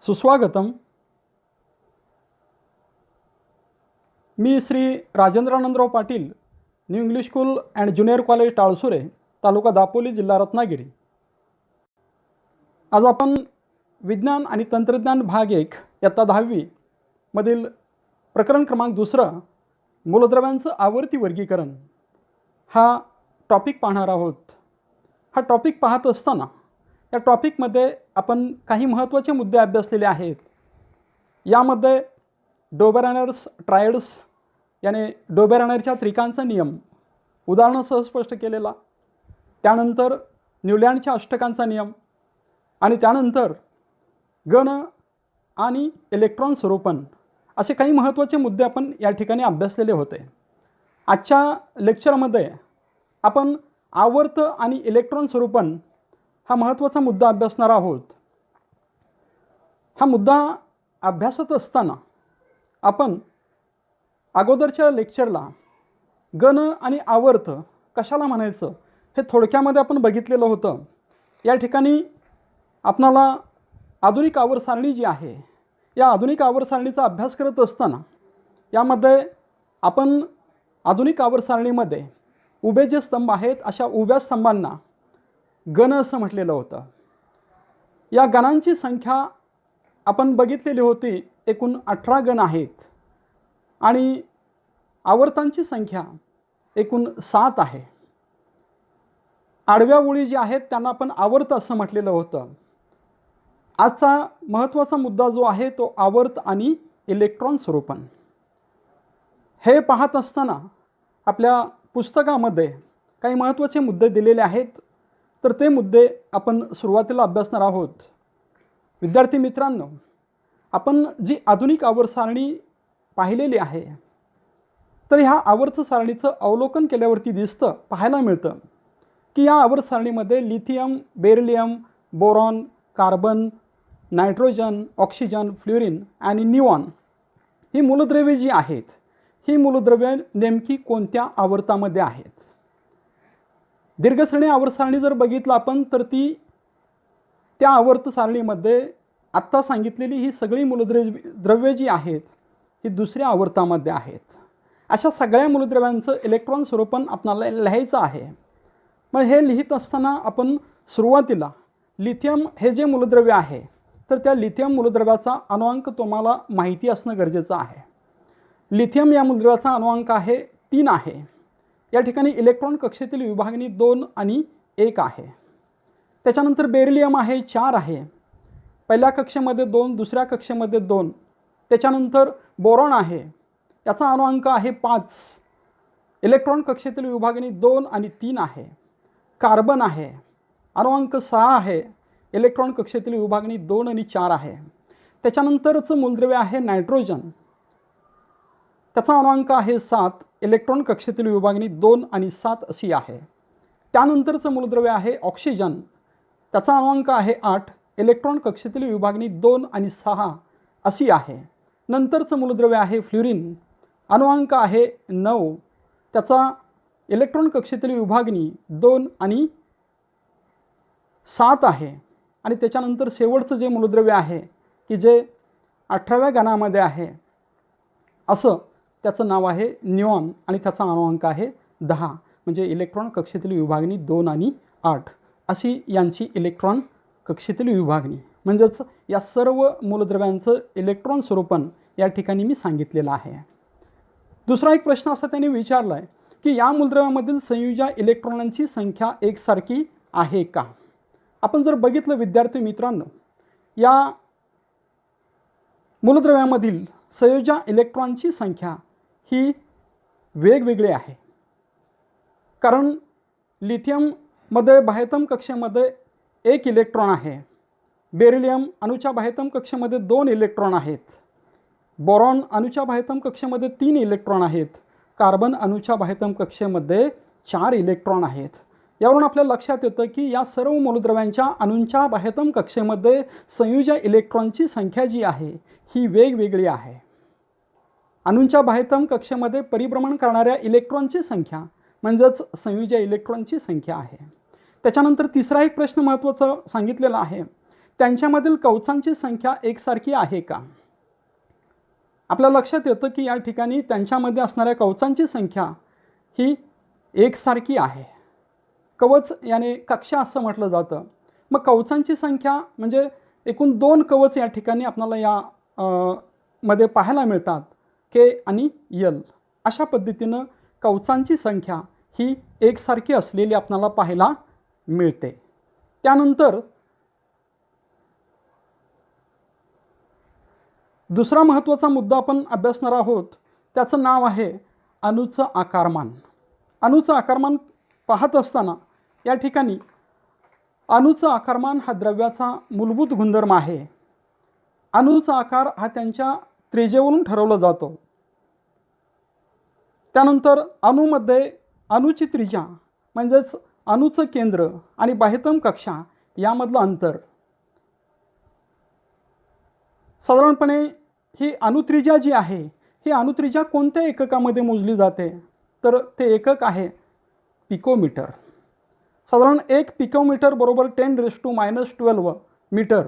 सुस्वागतम. मी Shri Rajendranandrao Patil, new English school and junior college Talsure, taluka Dapoli, जिल्हा रत्नागिरी. आज आपण विज्ञान आणि तंत्रज्ञान भाग 1 इयत्ता 10वी मधील प्रकरण क्रमांक 2 मूलद्रव्यांचं आवर्ती वर्गीकरण हा टॉपिक पाहणार आहोत. हा टॉपिक पाहत असताना या टॉपिकमध्ये आपण काही महत्त्वाचे मुद्दे अभ्यासलेले आहेत. यामध्ये डोबेरेनर्स ट्रायड्स याने डोबेरेनरच्या त्रिकांचा नियम उदाहरणासह स्पष्ट केलेला, त्यानंतर न्यूलँडच्या अष्टकांचा नियम आणि त्यानंतर गण आणि इलेक्ट्रॉन स्वरूपन असे काही महत्त्वाचे मुद्दे आपण या ठिकाणी अभ्यासलेले होते. आजच्या लेक्चरमध्ये आपण आवर्त आणि इलेक्ट्रॉन स्वरूपन हा महत्त्वाचा मुद्दा अभ्यासणार आहोत. हा मुद्दा अभ्यासत असताना आपण अगोदरच्या लेक्चरला गण आणि आवर्त कशाला म्हणायचं हे थोडक्यामध्ये आपण बघितलेलं होतं. या ठिकाणी आपणाला आधुनिक आवर्त सारणी जी आहे, या आधुनिक आवर्त सारणीचा अभ्यास करत असताना यामध्ये आपण आधुनिक आवर्त सारणीमध्ये उभे जे स्तंभ आहेत अशा उभ्या स्तंभांना गण असं म्हटलेलं होतं. या गणांची संख्या आपण बघितलेली होती, एकूण 18 गण आहेत आणि आवर्तांची संख्या एकूण 7 आहे. आडव्या ओळी जी आहेत त्यांना आपण आवर्त असं म्हटलेलं होतं. आजचा महत्त्वाचा मुद्दा जो आहे तो आवर्त आणि इलेक्ट्रॉन स्वरूपन. हे पाहत असताना आपल्या पुस्तकामध्ये काही महत्त्वाचे मुद्दे दिलेले आहेत, तर ते मुद्दे आपण सुरुवातीला अभ्यासणार आहोत. विद्यार्थी मित्रांनो, आपण जी आधुनिक आवर्त सारणी पाहिलेली आहे, तर ह्या आवर्त सारणीचं अवलोकन केल्यावरती पाहायला मिळतं की या आवर्त सारणीमध्ये lithium, beryllium, boron, carbon, nitrogen, oxygen, fluorine आणि निऑन ही मूलद्रव्ये जी आहेत, ही मूलद्रव्ये नेमकी कोणत्या आवर्तामध्ये आहेत. दीर्घश्रेणी आवर्त सारणी जर बघितलं आपण तर ती त्या आवर्त सारणीमध्ये आत्ता सांगितलेली ही सगळी मूलद्रव्ये जी आहेत ही दुसऱ्या आवर्तामध्ये आहेत. अशा सगळ्या मूलद्रव्यांचं इलेक्ट्रॉन स्वरूपन आपल्याला लिहायचं आहे. मग हे लिहित असताना आपण सुरुवातीला लिथियम हे जे मूलद्रव्य आहे, तर त्या लिथियम मूलद्रव्याचा अणुअंक तुम्हाला माहिती असणं गरजेचं आहे. लिथियम या मूलद्रव्याचा अणुअंक आहे 3 आहे. या ठिकाणी इलेक्ट्रॉन कक्षेतील विभागणी 2 आणि 1 आहे. त्याच्यानंतर बेरिलियम आहे 4 आहे. पहिल्या कक्षेमध्ये 2, दुसऱ्या कक्षेमध्ये 2. त्याच्यानंतर बोरॉन आहे, याचा अणुअंक आहे 5. इलेक्ट्रॉन कक्षेतील विभागणी 2 आणि 3 आहे. कार्बन आहे, अणुअंक 6 आहे. इलेक्ट्रॉन कक्षेतील विभागणी 2 आणि 4 आहे. त्याच्यानंतरचं मूलद्रव्य आहे नायट्रोजन, त्याचा अणुअंक आहे 7. इलेक्ट्रॉन कक्षेतील विभागणी 2 आणि 7 अशी आहे. त्यानंतरचं मूलद्रव्य आहे ऑक्सिजन, त्याचा अणुअंक आहे 8. इलेक्ट्रॉन कक्षेतील विभागणी 2 आणि 6 अशी आहे. नंतरचं मूलद्रव्य आहे फ्लोरीन, अणुअंक आहे 9. त्याचा इलेक्ट्रॉन कक्षेतील विभागणी 2 आणि 7 आहे. आणि त्याच्यानंतर शेवटचं जे मूलद्रव्य आहे की जे 18व्या गणामध्ये आहे, असं त्याचं नाव आहे निऑन आणि त्याचा अणुअंक आहे 10. म्हणजे इलेक्ट्रॉन कक्षेतील विभागणी 2 आणि 8 अशी यांची इलेक्ट्रॉन कक्षेतील विभागणी. म्हणजेच या सर्व मूलद्रव्यांचं इलेक्ट्रॉन स्वरूपन या ठिकाणी मी सांगितलेलं आहे. दुसरा एक प्रश्न असा त्यांनी विचारला आहे की या मूलद्रव्यामधील संयुजा इलेक्ट्रॉनांची संख्या एकसारखी आहे का. आपण जर बघितलं विद्यार्थी मित्रांनो, या मूलद्रव्यामधील संयोजा इलेक्ट्रॉनची संख्या ही वेगवेगळी आहे. कारण लिथियममध्ये बाह्यतम कक्षेमध्ये 1 इलेक्ट्रॉन आहे. बेरिलियम अणूच्या बाह्यतम कक्षेमध्ये 2 इलेक्ट्रॉन आहेत. बोरॉन अणूच्या बाह्यतम कक्षेमध्ये 3 इलेक्ट्रॉन आहेत. कार्बन अणूच्या बाह्यतम कक्षेमध्ये 4 इलेक्ट्रॉन आहेत. यावरून आपल्या लक्षात येतं की या सर्व मूलद्रव्यांच्या अणूंच्या बाह्यतम कक्षेमध्ये संयुजा इलेक्ट्रॉनची संख्या जी आहे ही वेगवेगळी आहे. अणूंच्या बाह्यतम कक्षेमध्ये परिभ्रमण करणाऱ्या इलेक्ट्रॉनची संख्या म्हणजेच संयुजा इलेक्ट्रॉनची संख्या आहे. त्याच्यानंतर तिसरा एक प्रश्न महत्त्वाचा सांगितलेला आहे त्यांच्यामधील कवचांची संख्या एकसारखी आहे का? आपल्या लक्षात येतं की या ठिकाणी त्यांच्यामध्ये असणाऱ्या कवचांची संख्या ही एकसारखी आहे. कवच याने कक्षा असं म्हटलं जातं. मग कवचांची संख्या म्हणजे एकूण 2 कवच या ठिकाणी आपल्याला या मध्ये पाहायला मिळतात, के आणि यल. अशा पद्धतीनं कवचांची संख्या ही एकसारखी असलेली आपल्याला पाहायला मिळते. त्यानंतर दुसरा महत्त्वाचा मुद्दा आपण अभ्यासणार आहोत, त्याचं नाव आहे अणूचं आकारमान. अणूचं आकारमान पाहत असताना या ठिकाणी अणूचं आकारमान हा द्रव्याचा मूलभूत गुणधर्म आहे. अणूचा आकार हा त्यांच्या त्रिज्येवरून ठरवला जातो. त्यानंतर अणूमध्ये अणूची त्रिज्या म्हणजेच अणूचं केंद्र आणि बाह्यतम कक्षा यामधलं अंतर. साधारणपणे ही अणुत्रिज्या जी आहे ही अणुत्रिज्या कोणत्या एककामध्ये मोजली जाते? तर ते एकक आहे पिकोमीटर. साधारण 1 पिकोमीटर बरोबर 10⁻⁻12 मीटर.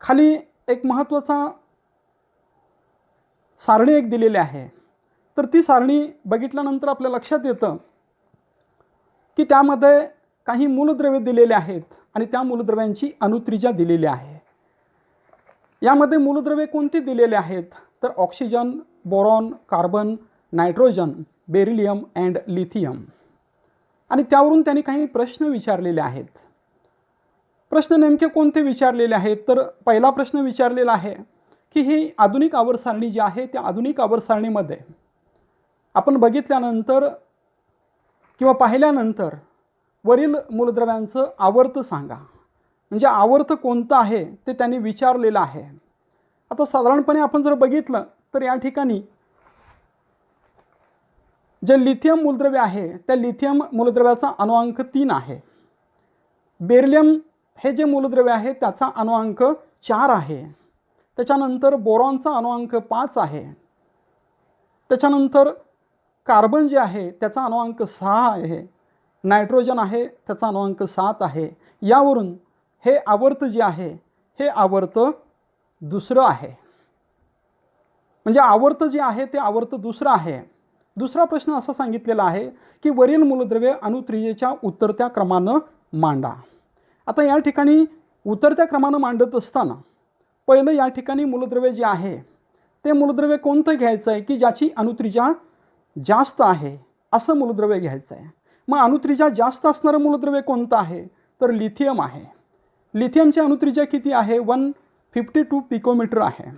खाली एक महत्त्वाचा सारणी एक दिलेली आहे. तर ती सारणी बघितल्यानंतर आपल्या लक्षात येतं की त्यामध्ये काही मूलद्रव्ये दिलेले आहेत आणि त्या मूलद्रव्यांची अणुत्रिज्या दिलेली आहे. यामध्ये मूलद्रव्ये कोणती दिलेले आहेत? तर oxygen, boron, carbon, nitrogen, beryllium and lithium. आणि त्यावरून त्यांनी काही प्रश्न विचारलेले आहेत. प्रश्न नेमके कोणते विचारलेले आहेत? तर पहिला प्रश्न विचारलेला आहे की ही आधुनिक आवर्तसारणी जी आहे त्या आधुनिक आवर्तसारणीमध्ये आपण बघितल्यानंतर किंवा पाहिल्यानंतर वरील मूलद्रव्यांचं आवर्त सांगा. म्हणजे आवर्त कोणतं आहे ते त्यांनी विचारलेलं आहे. आता साधारणपणे आपण जर बघितलं तर या ठिकाणी जे लिथियम मूलद्रव्य आहे त्या लिथियम मूलद्रव्याचा अणुअंक 3 आहे. बेरिलियम हे जे मूलद्रव्य आहे त्याचा अणुअंक 4 आहे. त्याच्यानंतर बोरॉनचा अणुअंक 5 आहे. त्याच्यानंतर कार्बन जे आहे त्याचा अणुअंक 6 आहे. नायट्रोजन आहे त्याचा अणुअंक 7 आहे. यावरून हे आवर्त जे आहे हे आवर्त दुसरं आहे. म्हणजे आवर्त जे आहे ते आवर्त दुसरं आहे. दुसरा प्रश्न असा सांगितलेला आहे की वरील मूलद्रव्ये अणुत्रिज्येच्या उतरत्या क्रमानं मांडा. आता या ठिकाणी उतरत्या क्रमानं मांडत असताना पहिलं या ठिकाणी मूलद्रव्य जे आहे ते मूलद्रव्य कोणतं घ्यायचं आहे की ज्याची अणुत्रिज्या जास्त आहे असं मूलद्रव्य घ्यायचं आहे. मग अणुत्रिज्या जास्त असणारं मूलद्रव्य कोणतं आहे? तर लिथियम आहे. लिथियमची अणुत्रिज्या किती आहे? 152 पिकोमीटर आहे.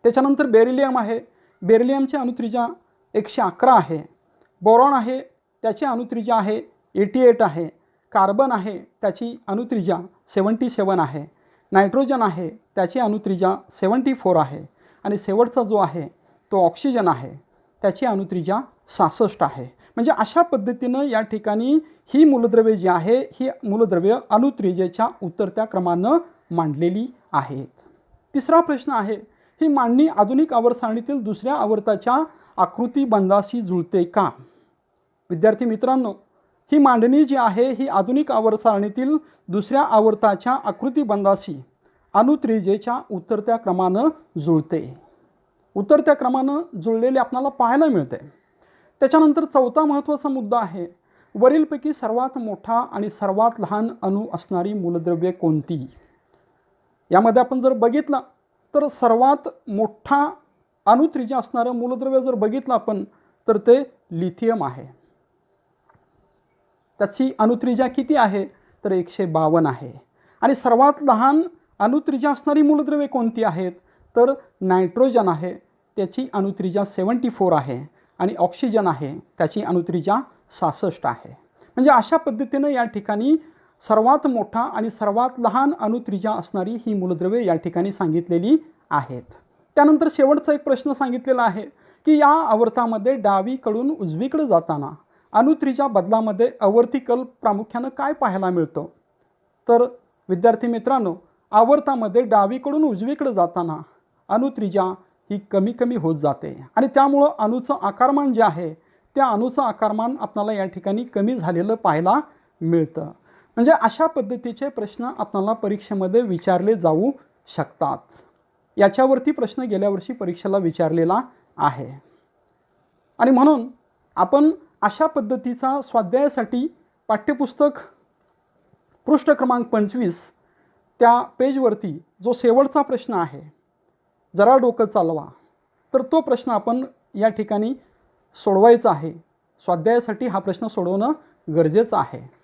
त्याच्यानंतर बेरिलियम आहे. बेरिलियमची अणुत्रिज्या 111 आहे. बोरॉन आहे त्याची अणुत्रिज्या आहे 88 आहे. कार्बन आहे त्याची अणुत्रिज्या 77 आहे. नायट्रोजन आहे त्याची अणुत्रिज्या 74 आहे. आणि शेवटचा जो आहे तो ऑक्सिजन आहे त्याची अणुत्रिज्या 66 आहे. म्हणजे अशा पद्धतीनं या ठिकाणी ही मूलद्रव्ये जी आहे ही मूलद्रव्य अणुत्रिज्येच्या उतरत्या क्रमानं मांडलेली आहेत. तिसरा प्रश्न आहे ही मांडणी आधुनिक आवर्तसारणीतील दुसऱ्या आवर्ताच्या आकृतिबंधाशी जुळते का? विद्यार्थी मित्रांनो, ही मांडणी जी आहे ही आधुनिक आवर्तसारणीतील दुसऱ्या आवर्ताच्या आकृतिबंधाशी अणुत्रिज्येच्या उतरत्या क्रमानं जुळते. उतरत्या क्रमानं जुळलेले आपल्याला पाहायला मिळते. त्याच्यानंतर चौथा महत्त्वाचा मुद्दा आहे वरीलपैकी सर्वात मोठा आणि सर्वात लहान अणू असणारी मूलद्रव्ये कोणती? यामध्ये आपण जर बघितलं तर सर्वात मोठा अणुत्रिज्या असणारं मूलद्रव्य जर बघितलं आपण तर ते लिथियम आहे. त्याची अणुत्रिज्या किती आहे? तर 152 आहे. आणि सर्वात लहान अणुत्रिज्या असणारी मूलद्रव्ये कोणती आहेत? तर नायट्रोजन आहे त्याची अणुत्रिज्या 74 आहे. आणि ऑक्सिजन आहे त्याची अणुत्रिज्या 66 आहे. म्हणजे अशा पद्धतीनं या ठिकाणी सर्वात मोठा आणि सर्वात लहान अणुत्रिज्या असणारी ही मूलद्रव्ये या ठिकाणी सांगितलेली आहेत. त्यानंतर शेवटचा एक प्रश्न सांगितलेला आहे की या आवर्तामध्ये डावीकडून उजवीकडे जाताना अणुत्रिज्या बदलामध्ये आवर्ती कल प्रामुख्यानं काय पाहायला मिळतं? तर विद्यार्थी मित्रांनो, आवर्तामध्ये डावीकडून उजवीकडे जाताना अणुत्रिज्या ही कमी कमी होत जाते आणि त्यामुळं अणूचं आकारमान जे आहे त्या अणूचं आकारमान आपल्याला या ठिकाणी कमी झालेलं पाहायला मिळतं. म्हणजे अशा पद्धतीचे प्रश्न आपल्याला परीक्षेमध्ये विचारले जाऊ शकतात. याच्यावरती प्रश्न गेल्या वर्षी परीक्षेला विचारलेला आहे. आणि म्हणून आपण अशा पद्धतीचा स्वाध्यायासाठी पाठ्यपुस्तक पृष्ठ क्रमांक 25 त्या पेजवरती जो शेवटचा प्रश्न आहे, जरा डोकं चालवा, तर तो प्रश्न आपण या ठिकाणी सोडवायचा आहे. स्वाध्यायासाठी हा प्रश्न सोडवणं गरजेचं आहे.